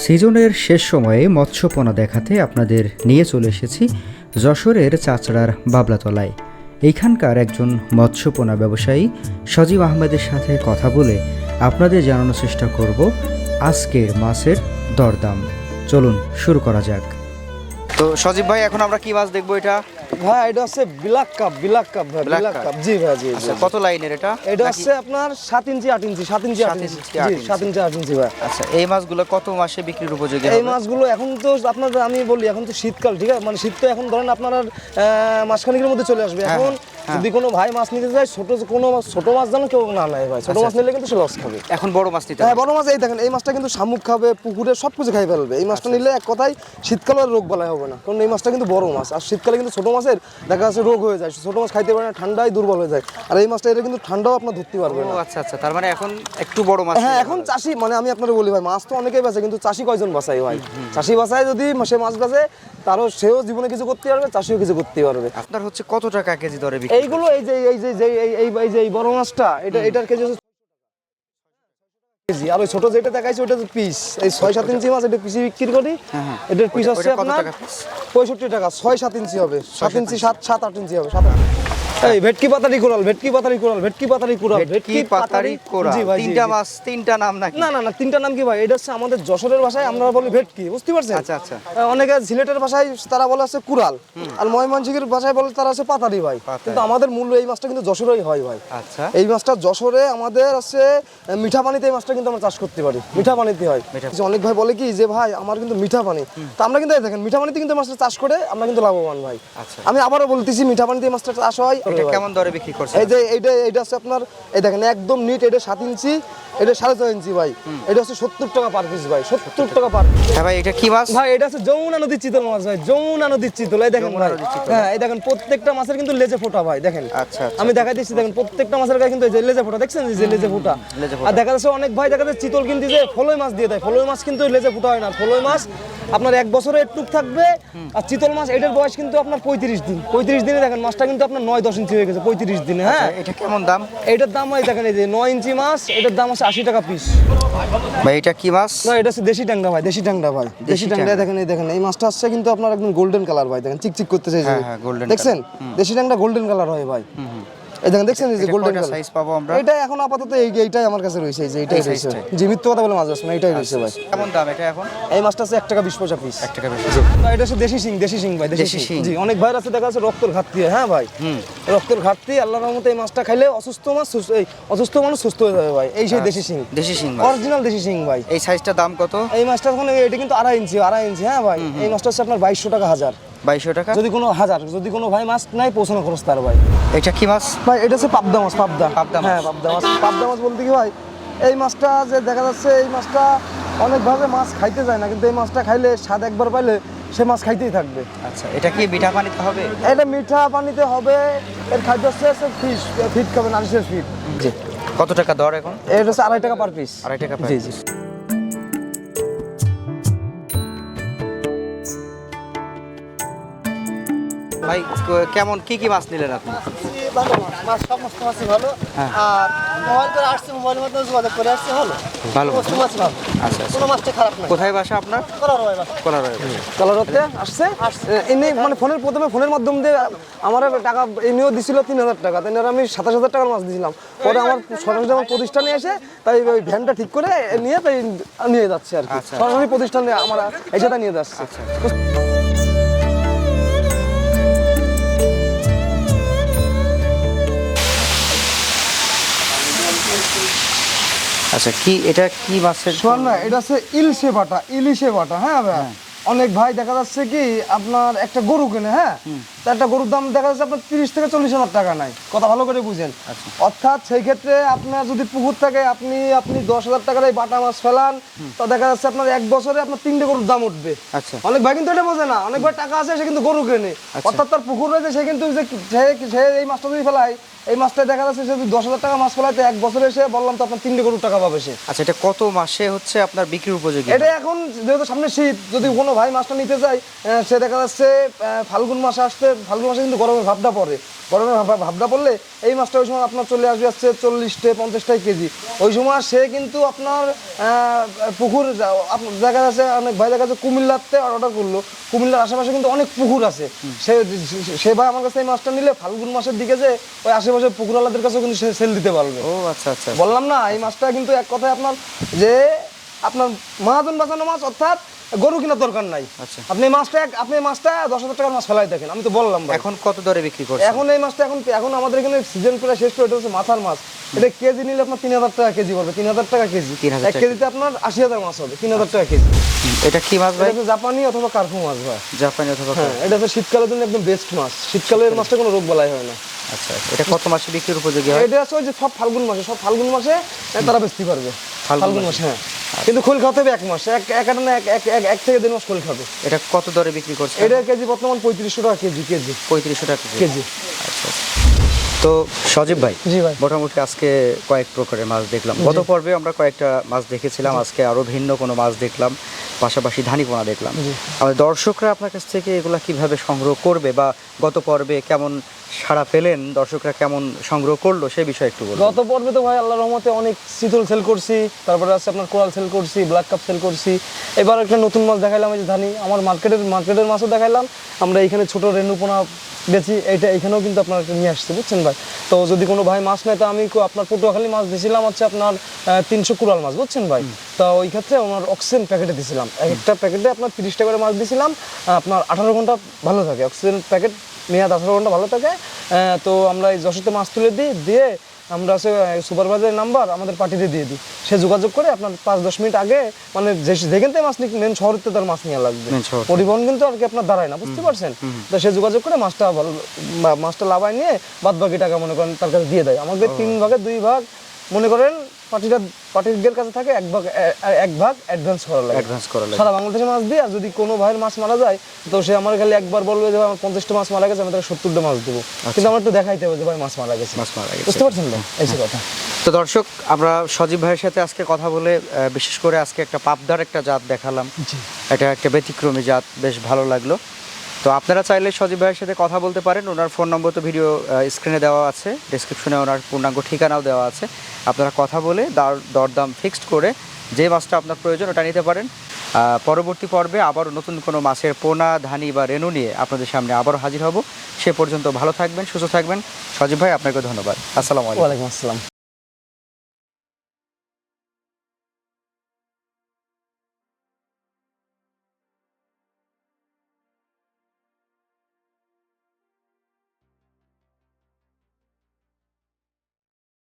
সিজনের শেষ সময়ে মৎস্যপোনা দেখাতে আপনাদের নিয়ে চলে এসেছি যশোরের চাচড়ার বাবলাতলায়। এইখানকার একজন মৎস্যপোনা ব্যবসায়ী সজীব আহমেদের সাথে কথা বলে আপনাদের জানানোর চেষ্টা করব আজকের মাছের দরদাম। চলুন শুরু করা যাক। তো সজীব ভাই, এখন আমরা কি মাছ দেখবো? এটা ভাই এটা হচ্ছে ব্ল্যাক কাপ ভাই, ব্ল্যাক কাপ। জি ভাই, জি। আচ্ছা, কত লাইনের এটা? এটা হচ্ছে আপনার 7 ইঞ্চি 8 ইঞ্চি 7 ইঞ্চি 8 ইঞ্চি জি 7 ইঞ্চি 8 ইঞ্চি ভাই। আচ্ছা, এই মাছগুলো কত মাসে বিক্রির উপযোগী হবে? এই মাছগুলো এখন তো আপনার আমি বলি, এখন তো শীতকাল, ঠিক আছে, মানে শীত তো এখন ধরেন আপনার মাসখানেকের মধ্যে চলে আসবে। এখন যদি কোনো ভাই মাছ নিতে যায়, ছোট মাছ জানো কেউ না নেয় ভাই। ছোট মাছ নিলে কিন্তু সে লস খাবে। এখন বড় মাছ নিতে হ্যাঁ, বড় মাছ। এই দেখেন, এই মাছটা কিন্তু শামুক খাবে, পুকুরে সবকিছু খাই ফেলবে। এই মাছটা নিলে এক কথায় শীতকালে রোগ বালাই হবে না, কারণ এই মাছটা কিন্তু বড় মাছ। আর শীতকালে কিন্তু ছোট মাছের দেখা যাচ্ছে রোগ হয়ে যায়, ছোট মাছ খাইতে পারে না, ঠান্ডায় দুর্বল হয়ে যায়। আর এই মাছটা এটা কিন্তু ঠান্ডাও আপনার ধরতে পারবে না। আচ্ছা আচ্ছা, তার মানে এখন একটু বড় মাছ। হ্যাঁ, এখন চাষি, মানে আমি আপনাকে বলি ভাই, মাছ তো অনেকেই বাঁচে, কিন্তু চাষি কয়জন বাঁচায় ভাই? চাষি বাঁচায়, যদি সে মাছ বাঁচে তারও সেও জীবনে কিছু করতে পারবে, চাষিও কিছু করতে পারবে। আপনার হচ্ছে কত টাকা কেজি দরে বিক্রি? এইগুলো এই বড় মাছটা, এটার কেজি হচ্ছে কেজি। আর ওই ছোট যেটা দেখাইছে ওটা পিস। এই 6-7 ইঞ্চি মাছ এটা পিসি বিক্রি করি। এটার পিস হচ্ছে আপনার 65 টাকা। 6-7 ইঞ্চি হবে, 7 ইঞ্চি 7-8 ইঞ্চি হবে। এই ভেটকি পাতারি কোরাল জি ভাই। তিনটা মাছ, তিনটা নাম নাকি? না, তিনটা নাম কি ভাই? এটা হচ্ছে আমাদের যশোরের ভাষায় আমরা বলি ভেটকি, বুঝতে পারছেন? আচ্ছা আচ্ছা। অনেকে সিলেটের ভাষায় তারা বলে আছে কুরাল, আর ময়মনসিংহের ভাষায় বলে তারা আছে পাতারি ভাই। কিন্তু আমাদের মূল্য এই মাছটা কিন্তু যশোরেই হয় ভাই। আচ্ছা, এই মাছটা যশোরে আমাদের আছে মিঠা পানিতে, এই মাছটা কিন্তু আমরা চাষ করতে পারি, মিঠা পানিতে হয়। অনেক ভাই বলে কি যে ভাই আমার কিন্তু মিঠা পানি, তো আমরা কিন্তু দেখেন মিঠা পানিতে কিন্তু মাছটা চাষ করে আমরা কিন্তু লাভবান ভাই। আমি আবারও বলতেছি, মিঠা পানিতে এই মাছটা চাষ হয়। এটা কেমন দরে বিক্রি করছে? এই যে এইটা আছে আপনার, এই দেখেন একদম নিট, এটা 7 ইঞ্চি, এটা 4.5 ইঞ্চি ভাই। এটা হচ্ছে 70 টাকা পার পিস ভাই, 70 টাকা পার। হ্যাঁ ভাই, এটা কি মাছ ভাই? এটা হচ্ছে যমুনা নদীর চিতল মাছ ভাই, যমুনা নদীর চিতল। এই দেখেন ভাই, হ্যাঁ, এই দেখেন প্রত্যেকটা মাছের কিন্তু লেজে ফোটা ভাই, দেখেন। আচ্ছা, আমি দেখাই দিচ্ছি, দেখেন প্রত্যেকটা মাছের গায়ে কিন্তু এই যে লেজে ফোটা, দেখছেন এই যে লেজে ফোটা। আর দেখা যাচ্ছে অনেক ভাই দেখা যাচ্ছে চিতল কিনতে যে ফলই মাছ দিয়ে দেয়, ফলই মাছ কিন্তু লেজে ফোটা হয় না। ফলই মাছ আপনার 1 বছরে একটু থাকবে। আর চিতল মাছ এটার বয়স কিন্তু আপনার 35 দিন। 35 দিনে দেখেন মাছটা কিন্তু আপনার 9-10 ইঞ্চি হয়ে গেছে 35 দিনে। হ্যাঁ, এটা কেমন দাম? এটার দাম ভাই দেখেন, এই যে 9 ইঞ্চি মাছ, এটার দাম আছে 80 টাকা পিস ভাই। এটা কি মাছ? না, এটা হচ্ছে দেশি ট্যাংরা ভাই, দেশি ট্যাংরা ভাই, দেশি ট্যাংরা। দেখেন, এই দেখেন এই মাছটা আসছে কিন্তু আপনার একদম গোল্ডেন কালার ভাই, দেখেন চিকচিক করতেছে। দেখছেন দেশি ট্যাংরা গোল্ডেন কালার হয় ভাই। এই দেখেন, দেখছেন এই যে গোল্ডেন কালার। সাইজ পাবো আমরা? এটা এখন আপাতত এইটাই আমার কাছে রয়েছে, এই যে এইটাই রয়েছে। জি, মিথ্যা কথা বলে মাছ আছে না, এইটাই রয়েছে ভাই। কেমন দাম এটা এখন? এই মাছটা আছে 1 টাকা 20 পয়সা পিস। 1 টাকা বেশি। এটা হচ্ছে দেশি শিং ভাই, দেশি শিং। জি, অনেক ভাইয়ের আছে দেখা যাচ্ছে রক্তের ঘাটতি। হ্যাঁ ভাই, রক্তের ঘাটতি, আল্লাহর রহমতে এই মাছটা খাইলে অসুস্থ মানুষ সুস্থ হয়ে যাবে ভাই। এই সেই দেশি শিং, দেশি শিং, অরিজিনাল দেশি শিং ভাই। এই সাইজটার দাম কত? এই মাছটা এখন এটা কিন্তু 2.5 ইঞ্চি। হ্যাঁ ভাই, এই মাছটা হচ্ছে আপনার 2200 টাকা হাজার। 2200 টাকা? যদি কোনো ভাই মাছ নাই পৌঁছানো খরচ তার ভাই। এটা কি মাছ ভাই? এটা হচ্ছে পাবদা মাছ। হ্যাঁ, পাবদা মাছ বলতে কি ভাই, এই মাছটা যে দেখা যাচ্ছে এই মাছটা অনেকভাবে মাছ খাইতে যায় না, কিন্তু এই মাছটা খাইলে স্বাদ একবার পাইলে সে মাছ খাইতেই থাকবে। আচ্ছা, এটা কি মিঠা পানিতে হবে? এটা মিঠা পানিতে হবে। এর খাদ্য হচ্ছে ফিট খাবে, নারিশের ফিট। জি। কত টাকা দর এখন? এটা হচ্ছে 2.5 টাকা পার পিস। 2.5 টাকা? জি জি। ভাই, কেমন কি মাছ নিলেন আপনি? ভালো মাছ, সমস্ত মাছই ভালো। আর মোবাইল করে আসছে, মোবাইলের মধ্যে যোগাযোগ করে আসছে, ভালো সমস্ত মাছ ভালো। আচ্ছা, কোনো মাছটা খারাপ না। কোথায় বাসা আপনার? কলারতে আসছে এনে, মানে ফোনের মাধ্যম দিয়ে আমার টাকা এনেও দিছিল 3000 টাকা। তাই আমি 27,000 টাকার মাছ দিয়েছিলাম। পরে আমার সরাসরি আমার প্রতিষ্ঠানে এসে তাই ওই ভ্যানটা ঠিক করে নিয়ে যাচ্ছে আর কি। সরাসরি প্রতিষ্ঠানে আমার এসে তাই নিয়ে যাচ্ছে। আচ্ছা, এটা কি মাছের? শোন না, এটা হচ্ছে ইলিশে বাটা। হ্যাঁ ভাই, অনেক ভাই দেখা যাচ্ছে কি আপনার একটা গরু কেনে, হ্যাঁ, তা একটা গরুর দাম দেখা যাচ্ছে আপনার 30 থেকে 40,000 টাকা নাই। কথা ভালো করে বুঝেন। অর্থাৎ সেই ক্ষেত্রে আপনার যদি পুকুর থাকে, আপনি 10,000 টাকার এই বাটা মাছ ফেলান, তো দেখা যাচ্ছে আপনার 1 বছরে আপনার 3টে গরুর দাম উঠবে। আচ্ছা, অনেক ভাই কিন্তু এটা বোঝে না। অনেক ভাই টাকা আছে, সে কিন্তু গরু কেনে। অর্থাৎ তার পুকুর রয়েছে, সে কিন্তু সে এই মাছটা যদি ফেলায়, এই মাছটা দেখা যাচ্ছে সে 10,000 টাকা মাছ ফেলাতে 1 বছরে এসে বললাম তো আপনার 3টে গরুর টাকা পাবে সে। আচ্ছা, এটা কত মাসে হচ্ছে আপনার বিক্রির উপযোগী? এটা এখন যেহেতু সামনে শীত, যদি কোনো ভাই মাছটা নিতে চায়, সে দেখা যাচ্ছে ফাল্গুন মাসে আসতে ফাল্গুন মাসে কিন্তু গরমের ভাবটা পড়ে, গরমের ভাবটা পড়লে এই মাছটা ওই সময় আপনার চলে আসবে হচ্ছে 40-50 কেজি। ওই সময় সে কিন্তু আপনার পুকুর আপনার দেখা যাচ্ছে অনেক ভাই দেখা যাচ্ছে কুমিল্লাতে অর্ডার করলো, কুমিল্লার আশেপাশে কিন্তু অনেক পুকুর আছে, সে ভাই আমার কাছে এই মাছটা নিলে ফাল্গুন মাসের দিকে যে ওই আশেপাশে পুকুরওয়ালাদের কাছেও কিন্তু সে সেল দিতে পারবে। ও আচ্ছা আচ্ছা। বললাম না এই মাছটা কিন্তু এক কথায় আপনার যে আপনার মহাজন বাঁচানো মাছ, অর্থাৎ গরু কেনার দরকার নাই। আচ্ছা। আপনি এই মাছটা 10,000 টাকার মাছ ফেলাই দেখেন, আমি তো বললাম ভাই। এখন কত দরে বিক্রি করছেন? এখন এই মাছটা এখন আমাদের এখানে সিজন প্রায় শেষ করে, এটা হচ্ছে মাথার মাছ। এটা কেজি নিলে আপনার 3,000 টাকা কেজি পড়বে, 3,000 টাকা কেজি। 3,000 এক কেজিতে আপনার 80,000 মাছ হবে, 3,000 টাকা কেজি। এটা কি মাছ এটা ভাই? হচ্ছে জাপানি অথবা কার্পু মাছ ভাই। জাপানি অথবা হ্যাঁ, এটা হচ্ছে শীতকালের জন্য একদম বেস্ট মাছ। শীতকালের মাছটা কোনো রোগ বালাই হয় না। আচ্ছা আচ্ছা। এটা কত মাসে বিক্রির উপযোগী হয়? এটা আছে ওই যে সব ফাল্গুন মাসে তারা বেচতে পারবে। ফাল্গুন মাসে হ্যাঁ, কিন্তু খোল খাওয়াতে হবে 1 মাস, এক থেকে 1.5 মাস খোল খাবে। এটা কত দরে বিক্রি করছে? এটা কেজি বর্তমান 3500 টাকা কেজি। 3500 টাকা কেজি। আচ্ছা আচ্ছা। তো সজীব ভাই, জি ভাই। মোটামুটি আজকে কয়েক প্রকারের মাছ দেখলাম। গত পর্বে আমরা কয়েকটা মাছ দেখেছিলাম, আজকে আরো ভিন্ন কোনো মাছ দেখলাম, পাশাপাশি ধানিপোনা দেখলাম। আমাদের দর্শকরা আপনার কাছ থেকে এগুলা কিভাবে সংগ্রহ করবে, বা গত পর্বে কেমন সাড়া পেলেন, দর্শকরা কেমন সংগ্রহ করলো সেই বিষয়ে একটু বলুন। গত পর্বে তো ভাই আল্লাহর রহমতে অনেক চিতল সেল করছি, তারপরে আছে আপনার কোরাল সেল করছি, ব্ল্যাক কাপ সেল করছি। এবার একটা নতুন মাছ দেখাইলাম, এই যে ধানি, আমার মার্কেটের মাছও দেখাইলাম। আমরা এখানে ছোট রেণুপোনা বেচি, এখানেও কিন্তু আপনার নিয়ে আসছে, বুঝছেন ভাই। তো যদি কোনো ভাই মাছ নেয়, তো আমি আপনার পটুয়াখালী মাছ দিয়েছিলাম হচ্ছে আপনার 300 কুড়াল মাছ, বুঝছেন ভাই। তো ওই ক্ষেত্রে ওনার অক্সিজেন প্যাকেটে দিয়েছিলাম, একটা প্যাকেটে আপনার 30 টাকা করে মাছ দিয়েছিলাম। আপনার 18 ঘন্টা ভালো থাকে অক্সিজেন প্যাকেট, মেয়াদ 18 ঘন্টা ভালো থাকে। তো আমরা এই যশোরতে মাছ তুলে দিয়ে আমরা আছে সুপারভাইজারের নাম্বার আমাদের পার্টিতে দিয়ে দিই, সে যোগাযোগ করে আপনার 5-10 মিনিট আগে, মানে যেখান থেকে মাছ নিক, মেন শহরের তার মাছ নিয়ে লাগবে, পরিবহন কিন্তু আর কি আপনার দাঁড়ায় না, বুঝতে পারছেন। তো সে যোগাযোগ করে মাছটা লাভায় নিয়ে বাদ বাকি টাকা মনে করেন তার কাছে দিয়ে দেয়। আমাদের 3 ভাগে 2 ভাগ মনে করেন পার্টির কাছে থাকে, এক ভাগ অ্যাডভান্স করা লাগে। সারা বাংলাদেশে মাছ দিই। আর যদি কোনো ভাইয়ের মাছ মারা যায়, তো সে আমার খালি একবার বলবে যে আমার 50টা মাছ মারা গেছে, আমি তাকে 70টা মাছ দেবো, কিন্তু আমার একটু দেখাইতে হবে যে ভাই মাছ মারা গেছে, বুঝতে পারছেন না এই কথা। তো দর্শক, আমরা সজীব ভাইয়ের সাথে আজকে কথা বলে বিশেষ করে আজকে একটা পাবদার একটা জাত দেখালাম, এটা একটা ব্যতিক্রমী জাত, বেশ ভালো লাগলো। তো আপনারা চাইলে সজীব ভাইয়ের সাথে কথা বলতে পারেন। ওনার ফোন নম্বর তো ভিডিও স্ক্রিনে দেওয়া আছে, ডেসক্রিপশনে ওনার পূর্ণাঙ্গ ঠিকানাও দেওয়া আছে। আপনারা কথা বলে দরদাম ফিক্সড করে যে মাছটা আপনার প্রয়োজন ওটা নিতে পারেন। পরবর্তী পর্বে আবারও নতুন কোনো মাছের পোনা, ধানি বা রেণু নিয়ে আপনাদের সামনে আবারও হাজির হব। সে পর্যন্ত ভালো থাকবেন, সুস্থ থাকবেন। সজীব ভাই, আপনাকে ধন্যবাদ। আসসালামু আলাইকুম। ওয়ালাইকুম আসসালাম।